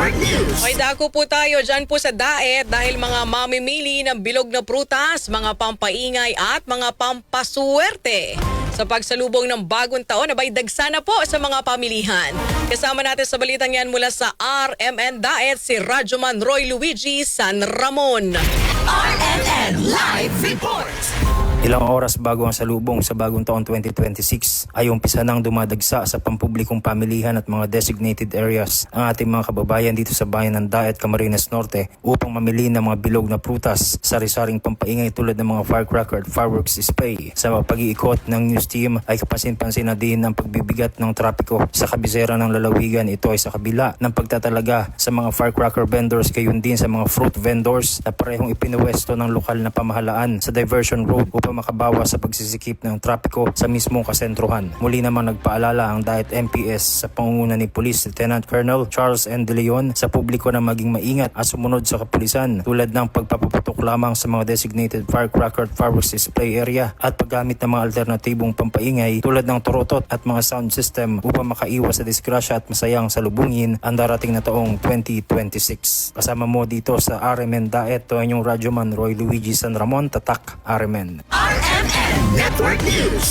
Network News. May dako po tayo dyan po sa Daet dahil mga mamimili ng bilog na prutas, mga pampaingay at mga pampaswerte. Sa pagsalubong ng bagong taon, abay dagsa na po sa mga pamilihan. Kasama natin sa balitang yan mula sa RMN Daet si Radyoman Roy Luigi San Ramon. RMN Live Report. Ilang oras bago ang salubong sa bagong taon 2026 ay umpisa nang dumadagsa sa pampublikong pamilihan at mga designated areas ang ating mga kababayan dito sa bayan ng Daet, Camarines Norte upang mamili ng mga bilog na prutas, sari-saring pampaingay tulad ng mga firecracker at fireworks display. Sa pag-iikot ng news team ay kapansin-pansin na din ang pagbibigat ng trapiko sa kabisera ng lalawigan. Ito ay sa kabila ng pagtatalaga sa mga firecracker vendors gayon din sa mga fruit vendors na parehong ipinuwesto ng lokal na pamahalaan sa diversion road upang makabawas sa pagsisikip ng trapiko sa mismong kasentruhan. Muli naman nagpaalala ang Daet MPS sa pangunguna ni Police Lieutenant Colonel Charles N. De Leon sa publiko na maging maingat at sumunod sa kapulisan tulad ng pagpapaputok lamang sa mga designated firecracker at fireworks display area at paggamit ng mga alternatibong pampaingay tulad ng turotot at mga sound system upang makaiwas sa disgrasya at masayang salubungin ang darating na taong 2026. Kasama mo dito sa RMN Daet, ito ang inyong Radyoman Roy Luigi San Ramon, Tatak RMN. RMN Network News.